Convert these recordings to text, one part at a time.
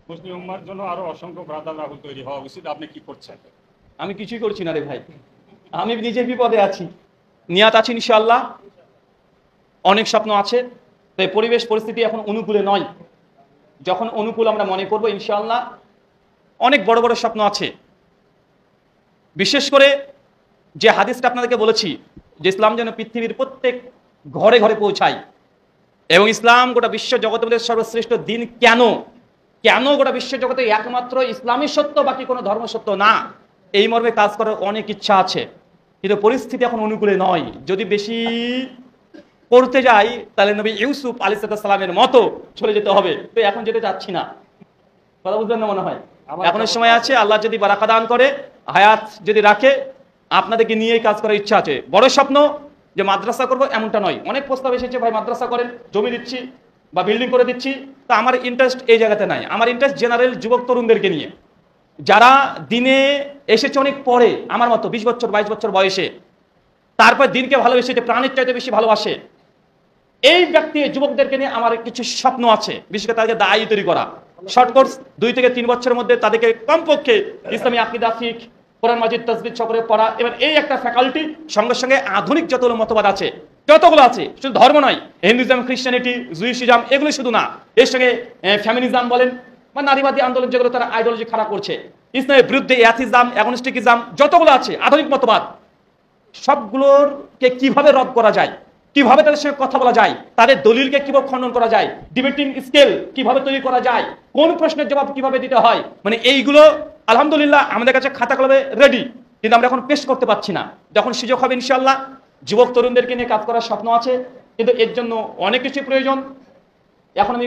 মুসলিম উম্মার জন্য আরো অসংখ্য ব্রাদার রাহুল তৈরি হওয়া উচিত। আপনি কি করছেন? আমি কিছুই করছি না রে ভাই, আমি নিজে বিপদে আছি, নিয়াত আছি ইনশাআল্লাহ, অনেক স্বপ্ন আছে। তাই পরিবেশ পরিস্থিতি এখন অনুকূলে নয়, যখন অনুকূল আমরা মনে করবো ইনশাআল্লাহ অনেক বড় বড় স্বপ্ন আছে। বিশেষ করে যে হাদিসটা আপনাদেরকে বলেছি যে ইসলাম যেন পৃথিবীর প্রত্যেক ঘরে ঘরে পৌঁছায়, এবং ইসলাম গোটা বিশ্ব জগতের সর্বশ্রেষ্ঠ দিন। কেন কেন গোটা বিশ্ব জগতে একমাত্র ইসলামই সত্য, বাকি কোনো ধর্ম সত্য না, এই মর্মে কাজ করার অনেক ইচ্ছা আছে, কিন্তু পরিস্থিতি এখন অনুকূলে নয়। যদি বেশি করতে যাই তাহলে নবী ইউসুফ আলাইহিস সালামের মতো চলে যেতে হবে, তো এখন যেতে চাচ্ছি না। কথা বুঝলেন না মনে হয়? এখনো সময় আছে, আল্লাহ যদি বারাকা দান করে, হায়াত যদি রাখে, আপনাদেরকে নিয়েই কাজ করার ইচ্ছা আছে। বড় স্বপ্ন যে মাদ্রাসা করবো এমনটা নয়। অনেক প্রস্তাব এসেছে, ভাই মাদ্রাসা করেন, জমি দিচ্ছি বা বিল্ডিং করে দিচ্ছি, তা আমার ইন্টারেস্ট এই জায়গাতে নাই। আমার ইন্টারেস্ট জেনারেল যুবক তরুণদেরকে নিয়ে, যারা দিনে এসেছে অনেক পরে, আমার মতো 20 বছর 22 বছর বয়সে, তারপর দিনকে ভালোবেসে, প্রাণের চাইতে বেশি ভালোবাসে, এই ব্যক্তি যুবকদেরকে নিয়ে আমার কিছু স্বপ্ন আছে। বিশেষ করে তাদেরকে দায়ী তৈরি করা, শর্ট কোর্স 2 থেকে 3 বছরের মধ্যে তাদেরকে কমপক্ষে ইসলামী আকীদা, ফিকহ, কোরআন মাজিদ, তাসবিহ সকলে পড়া। এবার এই একটা ফ্যাকাল্টি, সঙ্গে সঙ্গে আধুনিক যতগুলো মতবাদ আছে, যতগুলো আছে, শুধু ধর্ম নয়, হিন্দুইজম, খ্রিস্টানিটি, জুইসিজম, এগুলো শুধু না, এর সঙ্গে ফ্যামিনিজম বলেন বা নারীবাদী আন্দোলন, যেগুলো তারা আইডিওলজি খারাপ করছে, ইসলামের বিরুদ্ধে অ্যাথিজম, অ্যাগনস্টিকিজম, যতগুলো আছে আধুনিক মতবাদ, সবগুলোরকে কিভাবে রদ করা যায়, কিভাবে তাদের সঙ্গে কথা বলা যায়, তাদের দলিলকে কিভাবে খণ্ডন করা যায়, ডিবেটিং স্কেল কিভাবে তৈরি করা যায়, কোন প্রশ্নের জবাব কিভাবে দিতে হয়, মানে এইগুলো আলহামদুলিল্লাহ আমাদের কাছে খাতা কলমে রেডি, কিন্তু আমরা এখন পেশ করতে পারছি না। যখন সুযোগ হবে ইনশাআল্লাহ যুবক তরুণদেরকে নিয়ে কাজ করার স্বপ্ন আছে, কিন্তু এর জন্য অনেক কিছু প্রয়োজন। এখন আমি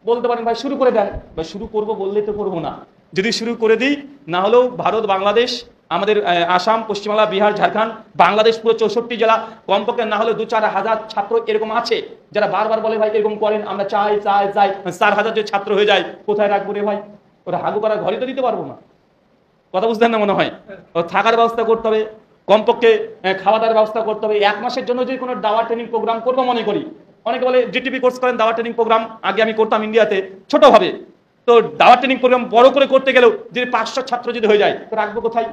বলতে পারেন ভাই শুরু করে দেন, ভাই শুরু করবো বললেই তো করবো না, যদি শুরু করে দিই, না হলেও ভারত, বাংলাদেশ, আমাদের আসাম, পশ্চিমবাংলা, বিহার, ঝাড়খণ্ড, বাংলাদেশ পুরো 64 জেলা, কমপক্ষে না হলে 2-4 হাজার ছাত্র এরকম আছে যারা বারবার বলে ভাই এরকম করেন, আমরা চাই চাই চাই। 4,000 যে ছাত্র হয়ে যায়, কোথায় রাখবো রে ভাই? ওরা হাগু করার ঘরে তো দিতে পারবো না। কথা বুঝতেন না মনে হয়? ও থাকার ব্যবস্থা করতে হবে, কমপক্ষে খাওয়া দাওয়ার ব্যবস্থা করতে হবে। 1 মাসের জন্য যদি কোনো দাওয়া ট্রেনিং প্রোগ্রাম করবো মনে করি, অনেকে বলে জিটিপি কোর্স করেন, দাওয়া ট্রেনিং প্রোগ্রাম আগে আমি করতাম ইন্ডিয়াতে ছোটভাবে, তো দাওয়া ট্রেনিং প্রোগ্রাম বড় করে করতে গেলেও যদি 500 ছাত্র যদি হয়ে যায়, তো রাখবো কোথায়,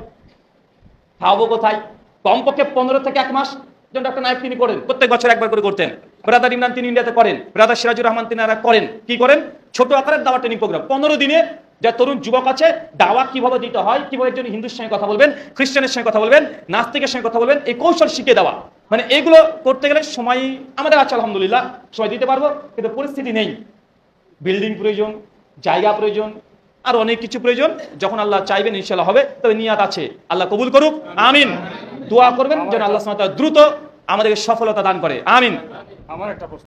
খাওয়াবো কোথায়? কমপক্ষে 15 থেকে 1 মাস। যেমন ডক্টর নায়েক তিনি করেন, প্রত্যেক বছর একবার করে করতেন। ব্রাদার ইমরান তিনি ইন্ডিয়াতে করেন, ব্রাদার সিরাজুর রহমান তিনারা করেন। কি করেন? ছোট আকারের দাওয়া ট্রেনিং প্রোগ্রাম 15 দিনে, যা তরুণ যুবক আছে দাওয়া কিভাবে দিতে হয়, কিভাবে একজন হিন্দুর সঙ্গে কথা বলবেন, খ্রিস্টানের সঙ্গে কথা বলবেন, নাস্তিকের সঙ্গে কথা বলবেন, এই কৌশল শিখে দেওয়া। মানে এগুলো করতে গেলে সময় আমাদের আছে আলহামদুলিল্লাহ, সময় দিতে পারবো, কিন্তু পরিস্থিতি নেই। বিল্ডিং প্রয়োজন, জায়গা প্রয়োজন, আর অনেক কিছু প্রয়োজন। যখন আল্লাহ চাইবেন ইনশাআল্লাহ হবে, তবে নিয়াত আছে, আল্লাহ কবুল করুক, আমিন। দোয়া করবেন যেন আল্লাহ সুবহানাহু ওয়া তাআলা দ্রুত আমাদেরকে সফলতা দান করে, আমিন। আমার একটা প্রশ্ন।